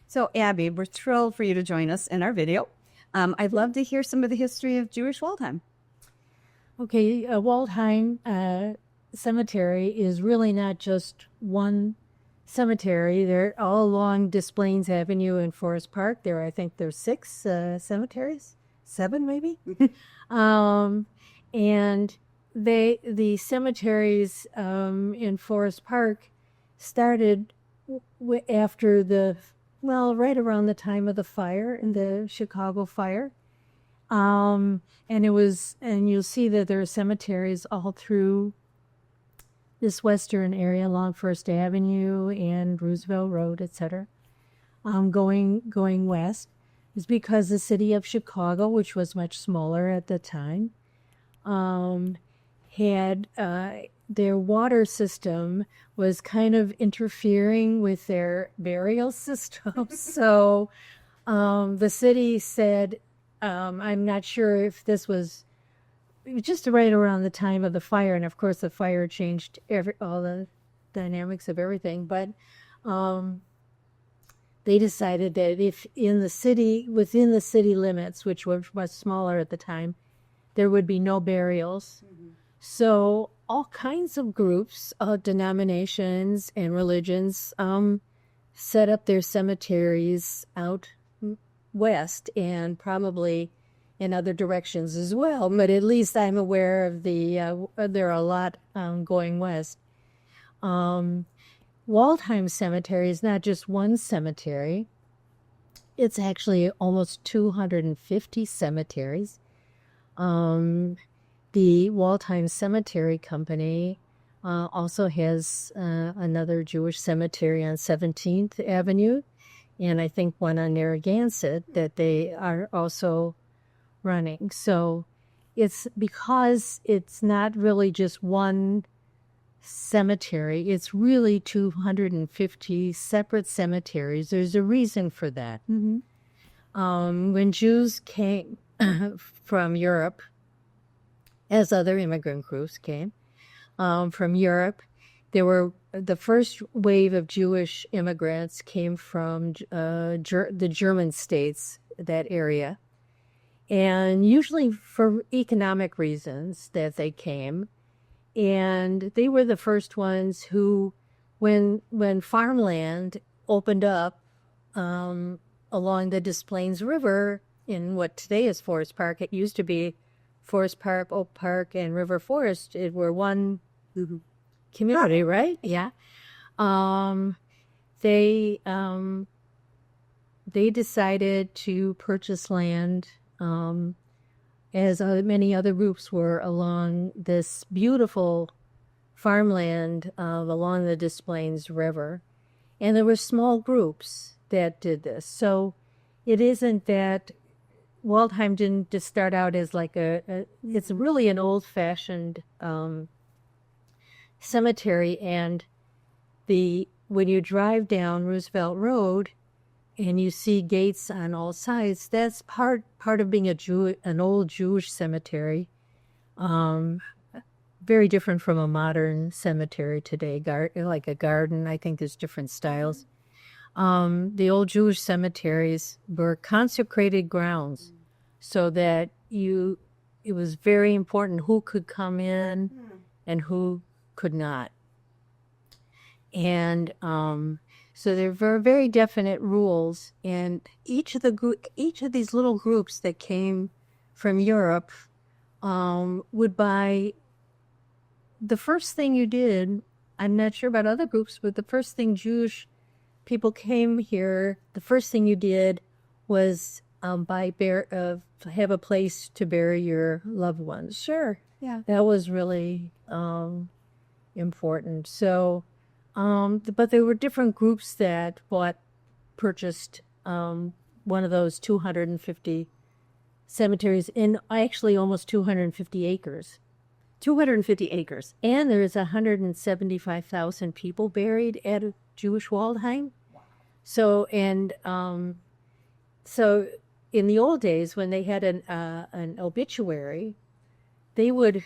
So, Abby, we're thrilled for you to join us in our video. I'd love to hear some of the history of Jewish Waldheim. Okay, Waldheim Cemetery is really not just one cemetery. They're all along Des Plaines Avenue in Forest Park. I think there's six cemeteries, seven maybe. And the cemeteries in Forest Park started after right around the time of the fire, in the Chicago fire. And you'll see that there are cemeteries all through this western area along First Avenue and Roosevelt Road, etc. Going west is because the city of Chicago, which was much smaller at the time, had their water system was kind of interfering with their burial system. So the city said, I'm not sure if this was just right around the time of the fire, and of course the fire changed all the dynamics of everything, but they decided that if within the city limits, which were much smaller at the time, there would be no burials. Mm-hmm. So all kinds of groups, denominations and religions set up their cemeteries out west and probably in other directions as well. But at least I'm aware of there are a lot going west. Waldheim Cemetery is not just one cemetery. It's actually almost 250 cemeteries. The Waldheim Cemetery Company also has another Jewish cemetery on 17th Avenue, and I think one on Narragansett that they are also running. So it's because it's not really just one cemetery, it's really 250 separate cemeteries. There's a reason for that. Mm-hmm. When Jews came from Europe, as other immigrant groups came from Europe, the first wave of Jewish immigrants came from the German states, that area, and usually for economic reasons that they came. And they were the first ones who, when farmland opened up along the Des Plaines River in what today is Forest Park, it used to be Forest Park, Oak Park, and River Forest. It were one community, right? Yeah. They decided to purchase land, as many other groups were, along this beautiful farmland along the Des Plaines River. And there were small groups that did this. So it isn't that Waldheim didn't just start out as like it's really an old-fashioned cemetery. And when you drive down Roosevelt Road and you see gates on all sides, that's part of being an old Jewish cemetery. Very different from a modern cemetery today, like a garden. I think there's different styles. The old Jewish cemeteries were consecrated grounds, so that it was very important who could come in and who could not. And so there were very definite rules, and each of these little groups that came from Europe would buy. The first thing you did, I'm not sure about other groups, but the first thing Jewish people came here, the first thing you did was have a place to bury your loved ones. Sure, yeah, that was really important. So, but there were different groups that purchased one of those 250 cemeteries in actually almost 250 acres. 250 acres. And there's 175,000 people buried at Jewish Waldheim. Wow. So in the old days, when they had an obituary, they would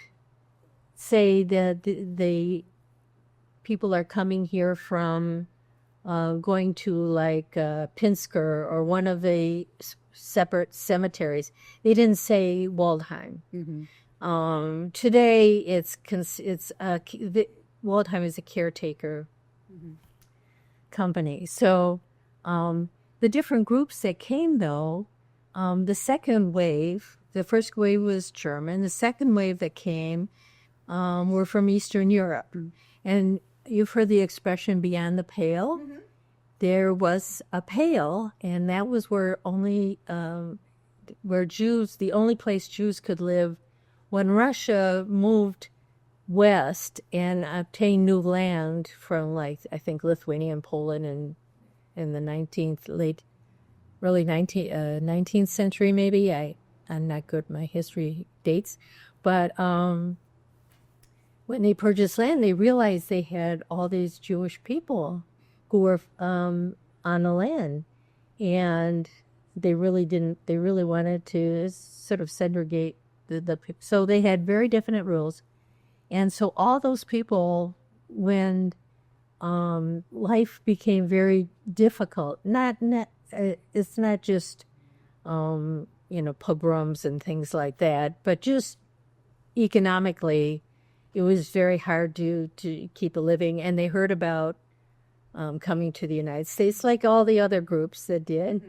say that the people are coming here from going to like Pinsker or one of the separate cemeteries. They didn't say Waldheim. Today, Waldheim is a caretaker company. So the different groups that came, though, the second wave, the first wave was German. The second wave that came were from Eastern Europe. And you've heard the expression beyond the pale. There was a pale, and that was where Jews, the only place Jews could live when Russia moved west and obtained new land from, like, I think Lithuania and Poland in the 19th century, maybe. I'm not good with my history dates. But when they purchased land, they realized they had all these Jewish people who were on the land. And they really wanted to sort of segregate the people. So they had very definite rules. And so all those people, when life became very difficult, it's not just, pogroms and things like that, but just economically, it was very hard to keep a living. And they heard about coming to the United States, like all the other groups that did.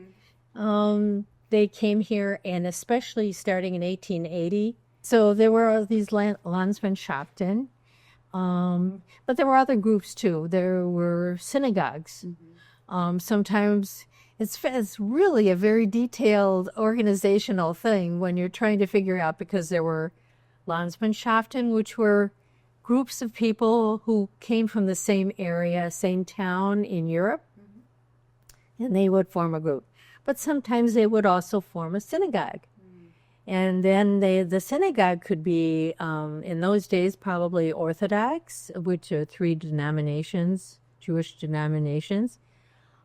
They came here, and especially starting in 1880. So there were these Landsmannschaften, but there were other groups too. There were synagogues. Sometimes it's really a very detailed organizational thing when you're trying to figure out, because there were Landsmannschaften, which were groups of people who came from the same area, same town in Europe, and they would form a group. But sometimes they would also form a synagogue. And then the synagogue could be, in those days, probably Orthodox, which are 3 denominations, Jewish denominations.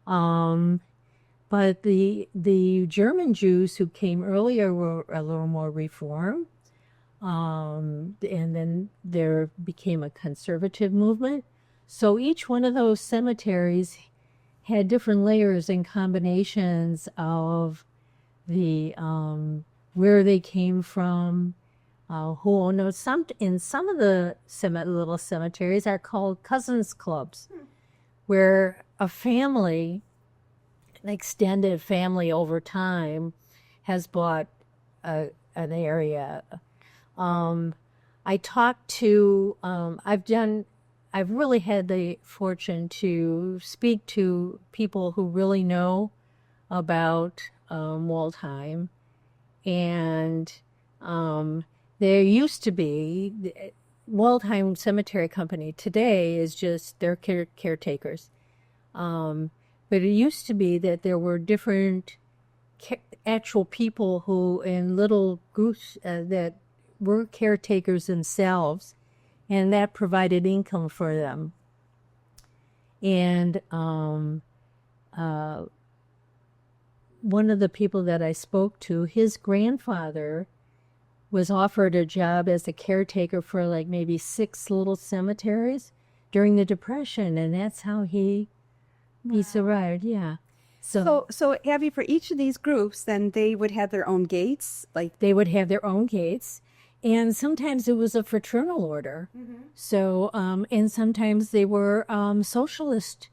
But the German Jews who came earlier were a little more Reformed. And then there became a conservative movement. So each one of those cemeteries had different layers and combinations of the where they came from, who owned them. In some of the little cemeteries are called cousins clubs, where a family, an extended family over time, has bought an area. I talked to, I've really had the fortune to speak to people who really know about Waldheim. And there used to be, Waldheim Cemetery Company today is just, they're caretakers. But it used to be that there were different actual people who, in little groups, that were caretakers themselves, and that provided income for them. And one of the people that I spoke to, his grandfather was offered a job as a caretaker for like maybe 6 little cemeteries during the Depression, and that's how he survived. Yeah. So Abby, for each of these groups, then they would have their own gates, like they would have their own gates, and sometimes it was a fraternal order. So and sometimes they were socialist.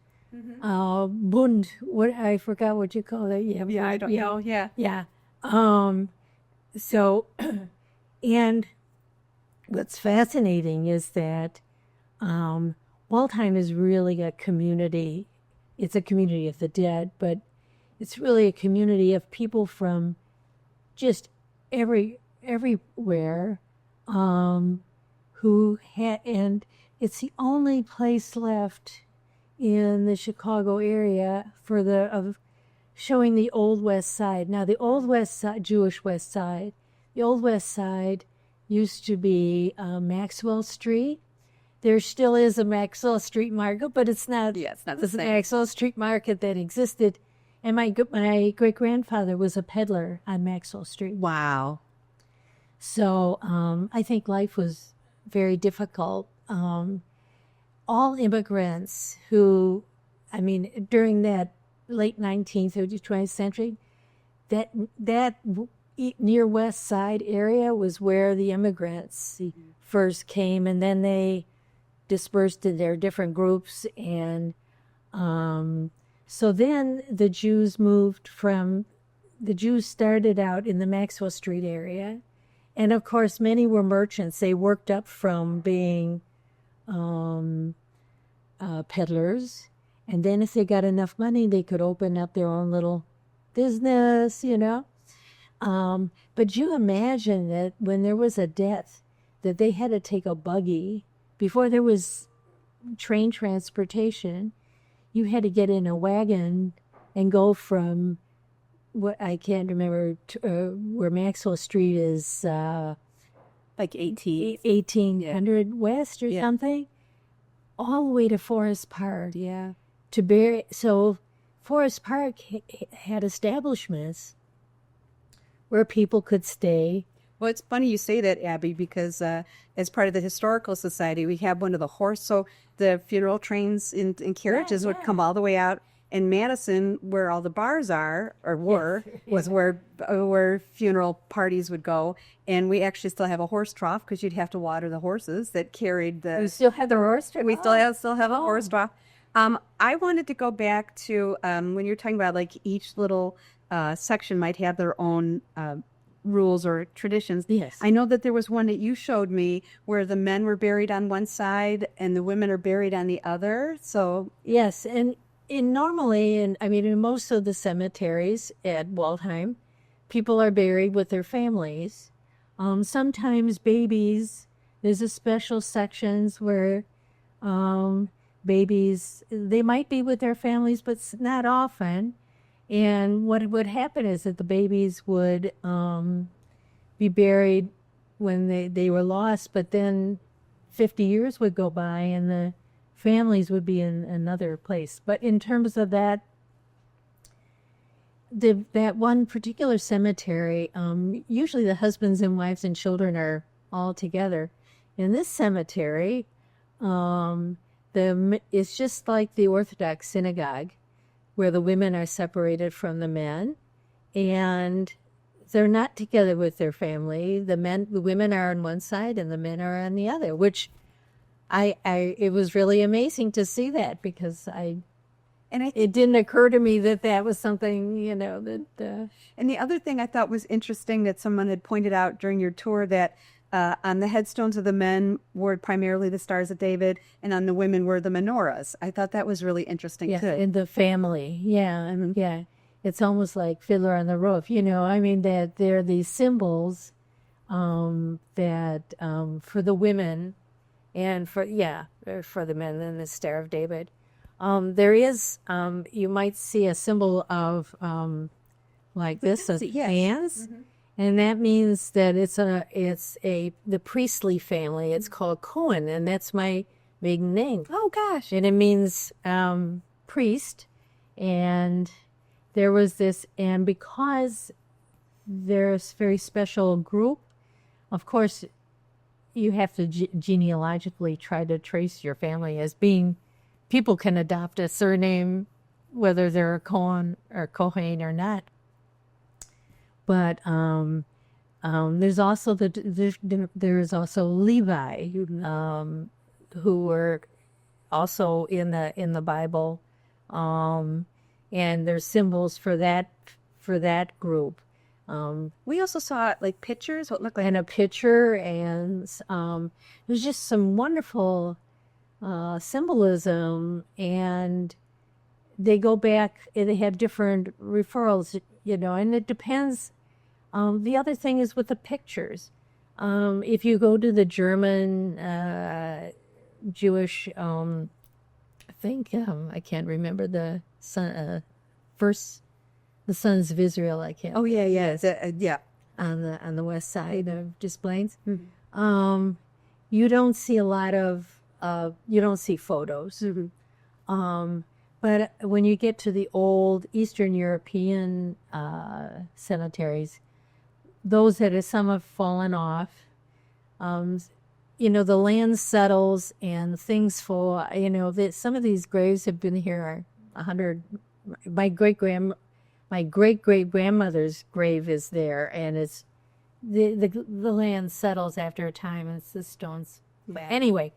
Bund, what, I forgot what you call it. Yeah, I don't know. Yeah. Yeah. So, and what's fascinating is that Waldheim is really a community. It's a community of the dead, but it's really a community of people from just everywhere who had, and it's the only place left in the Chicago area for of showing the Old West Side. Now, the Old West Side, Jewish West Side, the Old West Side used to be Maxwell Street. There still is a Maxwell Street Market, but it's not. Yeah, it's not the same. Maxwell Street Market that existed, and my great grandfather was a peddler on Maxwell Street. Wow. So I think life was very difficult. All immigrants who I mean, during that late 19th or 20th century, that near West Side area was where the immigrants first came, and then they dispersed in their different groups. And so then the Jews started out in the Maxwell Street area. And of course, many were merchants. They worked up from being peddlers. And then if they got enough money, they could open up their own little business, you know. But you imagine that when there was a death, that they had to take a buggy. Before there was train transportation, you had to get in a wagon and go from what I can't remember where Maxwell Street is, like 1800 West or something, all the way to Forest Park. Yeah. So Forest Park had establishments where people could stay. Well, it's funny you say that, Abby, because as part of the Historical Society, we have one of so the funeral trains in carriages would come all the way out. And Madison, where all the bars are, or were, was where funeral parties would go. And we actually still have a horse trough because you'd have to water the horses that carried the... We still have the horse trough? We still have a horse trough. I wanted to go back to when you're talking about like each little section might have their own rules or traditions. Yes. I know that there was one that you showed me where the men were buried on one side and the women are buried on the other. So yes, and in most of the cemeteries at Waldheim, people are buried with their families. Sometimes babies, there's a special sections where babies, they might be with their families, but not often. And what would happen is that the babies would be buried when they were lost, but then 50 years would go by and the families would be in another place. But in terms of that one particular cemetery, usually the husbands and wives and children are all together. In this cemetery, it's just like the Orthodox synagogue, where the women are separated from the men, and they're not together with their family. The women are on one side and the men are on the other, which it was really amazing to see that, because it didn't occur to me that was something, that. And the other thing I thought was interesting that someone had pointed out during your tour, that on the headstones of the men were primarily the Stars of David, and on the women were the menorahs. I thought that was really interesting too. In the family, yeah. It's almost like Fiddler on the Roof, that they're these symbols that for the women and for the men, and the Star of David. There is, you might see a symbol of like this, of hands. Mm-hmm. And that means that it's the priestly family. It's called Cohen, and that's my maiden name. Oh gosh! And it means priest. And there was this, and because there's a very special group, of course, you have to genealogically try to trace your family as being. People can adopt a surname, whether they're a Cohen or not. But there's also Levi, who were also in the Bible, and there's symbols for that group. We also saw like pictures, what looked like, and a picture, and there's just some wonderful symbolism, and they go back, and they have different referrals, and it depends. The other thing is with the pictures. If you go to the German Jewish, I think, I can't remember the Sons of Israel, I can't. Oh, yeah. On the west side of Des Plaines. Mm-hmm. You don't see a lot of, you don't see photos. Mm-hmm. But when you get to the old Eastern European cemeteries, those some have fallen off. The land settles and things fall. That some of these graves have been here 100. My great grandmother's grave is there, and it's the land settles after a time, and it's the stones. But anyway,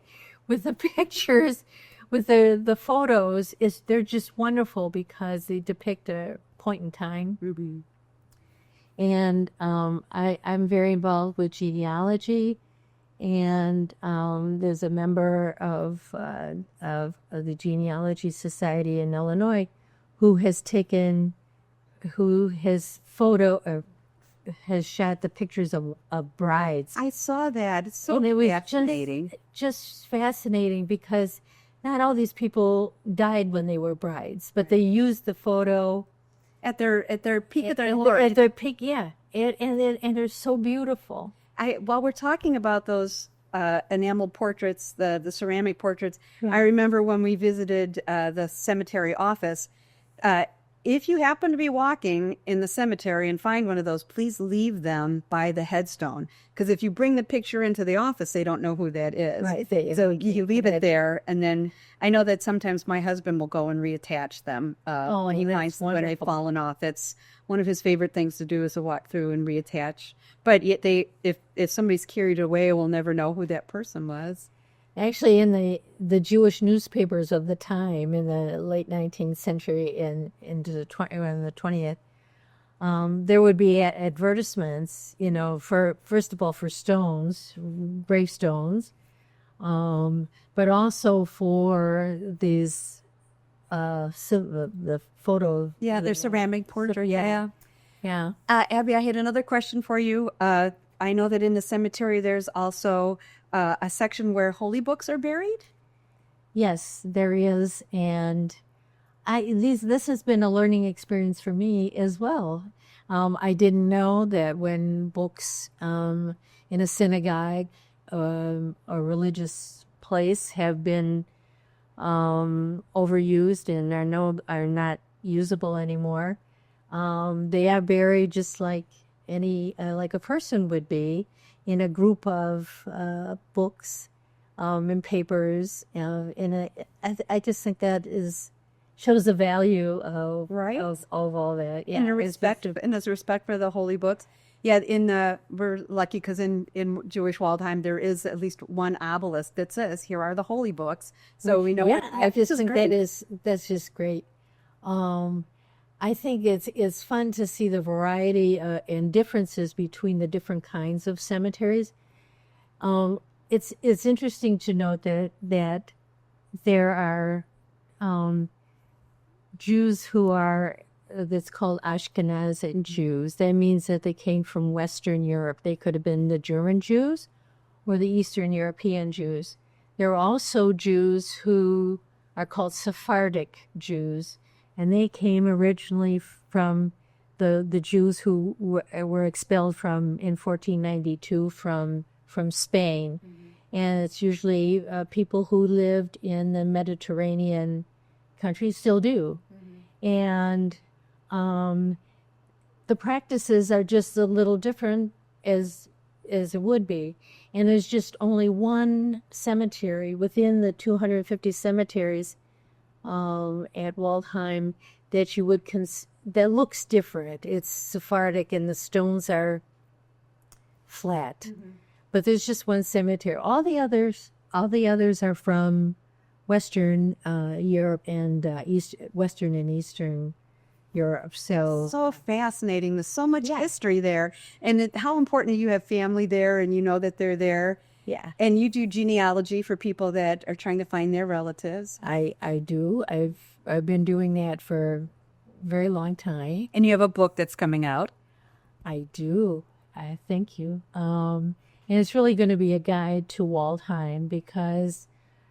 with the pictures, with the photos, they're just wonderful because they depict a point in time. Mm-hmm. And I'm very involved with genealogy, and there's a member of the Genealogy Society in Illinois who has shot the pictures of brides. I saw that. It's so And it was fascinating. just fascinating because not all these people died when they were brides, but they used the photo At their peak of their at their peak, yeah. And they're so beautiful. While we're talking about those enamel portraits, the ceramic portraits, I remember when we visited the cemetery office. If you happen to be walking in the cemetery and find one of those, please leave them by the headstone. Because if you bring the picture into the office, they don't know who that is. Right. So you leave it there. And then I know that sometimes my husband will go and reattach them. Oh, he that's finds when they've wonderful. fallen off. That's one of his favorite things to do, is to walk through and reattach. But yet if somebody's carried away, we'll never know who that person was. Actually, in the Jewish newspapers of the time, in the late 19th century and into the 20th, there would be advertisements, first of all for stones, gravestones, but also for these the photo. Yeah, their ceramic portrait. Yeah. Yeah. Abby, I had another question for you. I know that in the cemetery there's also a section where holy books are buried. Yes, there is, and this has been a learning experience for me as well. I didn't know that when books in a synagogue, a religious place, have been overused and are not usable anymore. They are buried just like like a person would be, in a group of books and papers. I just think that shows the value of all that. Yeah, In a respect for the holy books. Yeah, we're lucky because in Jewish Waldheim there is at least one obelisk that says, "Here are the holy books." So we know. Yeah, I just think great. that's just great. I think it's fun to see the variety and differences between the different kinds of cemeteries. It's interesting to note that there are Jews who are that's called Ashkenazi Jews. That means that they came from Western Europe. They could have been the German Jews or the Eastern European Jews. There are also Jews who are called Sephardic Jews, and they came originally from the Jews who were expelled in 1492 from Spain. And it's usually people who lived in the Mediterranean countries, still do. And the practices are just a little different as it would be. And there's just only one cemetery within the 250 cemeteries at Waldheim that you would that looks different. It's Sephardic and the stones are flat. But there's just one cemetery. All the others are from Western Europe and Western and Eastern Europe. So fascinating. There's so much history there, and how important you have family there, and you know that they're there. Yeah. And you do genealogy for people that are trying to find their relatives. I do. I've been doing that for a very long time. And you have a book that's coming out. I do. I thank you. And it's really going to be a guide to Waldheim because,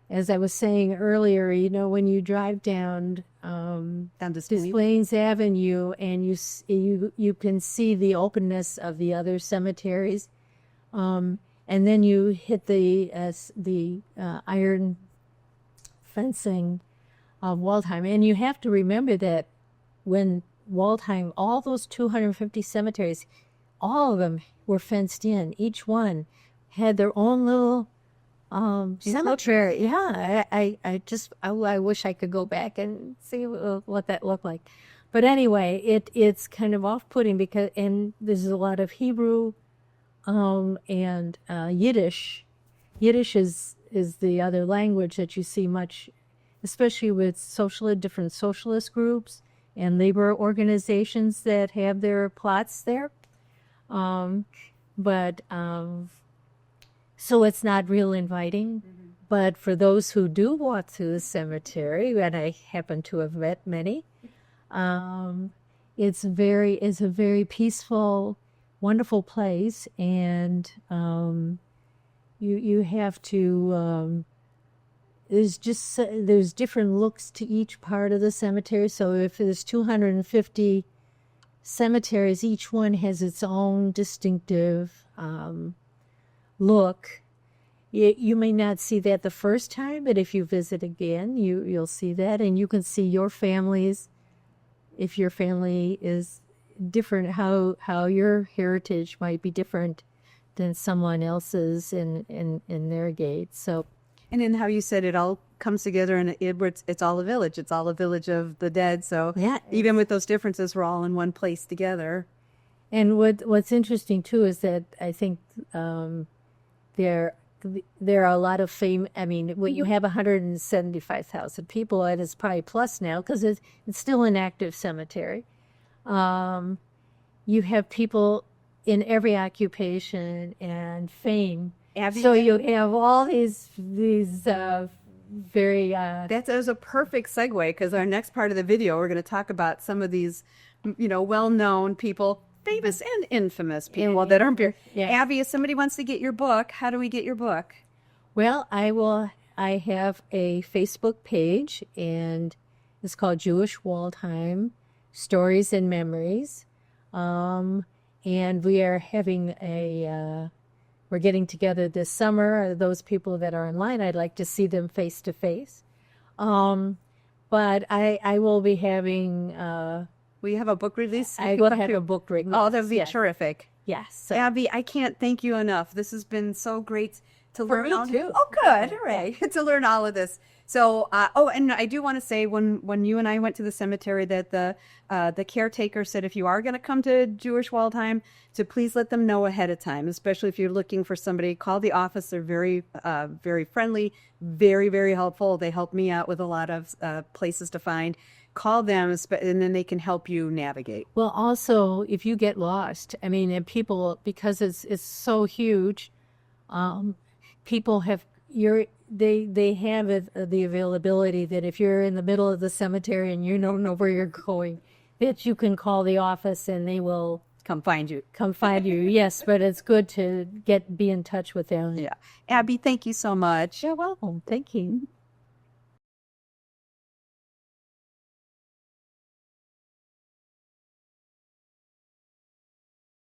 as I was saying earlier, when you drive down Des Plaines Avenue and you can see the openness of the other cemeteries, and then you hit the iron fencing of Waldheim, and you have to remember that when Waldheim, all those 250 cemeteries, all of them were fenced in. Each one had their own little Cemetery. Yeah, I wish I could go back and see what that looked like. But anyway, it's kind of off-putting because and there's a lot of Hebrew, and Yiddish. Yiddish is the other language that you see much, especially with different socialist groups and labor organizations that have their plots there. But so it's not real inviting. But for those who do walk through the cemetery, and I happen to have met many, it's a very peaceful, wonderful place, and you have to. There's different looks to each part of the cemetery. So if there's 250 cemeteries, each one has its own distinctive look. You may not see that the first time, but if you visit again, you'll see that, and you can see your families. If your family is different, how your heritage might be different than someone else's in their gate. So. And then how you said it all comes together, and it's all a village. It's all a village of the dead. So yeah, even with those differences, we're all in one place together. And what's interesting too is that I think there are a lot of fame. I mean, when you have 175,000 people, and it's probably plus now because it's still an active cemetery. You have people in every occupation and fame. So you have all these very. That was a perfect segue, because our next part of the video, we're going to talk about some of these, well-known people, famous and infamous people that aren't here. Yeah. Abby, if somebody wants to get your book, how do we get your book? Well, I have a Facebook page, and it's called Jewish Waldheim Stories and Memories, and we are having we're getting together this summer. Those people that are online, I'd like to see them face to face. But I will be having. Will you have a book release? I will have a book release. Oh, that would be terrific. Yes. So. Abby, I can't thank you enough. This has been so great to learn. Me too. Oh, good. All right. To learn all of this. So, and I do want to say, when you and I went to the cemetery, that the caretaker said, if you are going to come to Jewish Waldheim, to please let them know ahead of time, especially if you're looking for somebody. Call the office. They're very, very friendly, very, very helpful. They help me out with a lot of places to find. Call them, and then they can help you navigate. Well, also, if you get lost, I mean, and people, because it's so huge, people have they have the availability that if you're in the middle of the cemetery and you don't know where you're going, that you can call the office and they will come find you. Yes, but it's good to be in touch with them. Yeah. Abby, thank you so much. You're welcome. Thank you.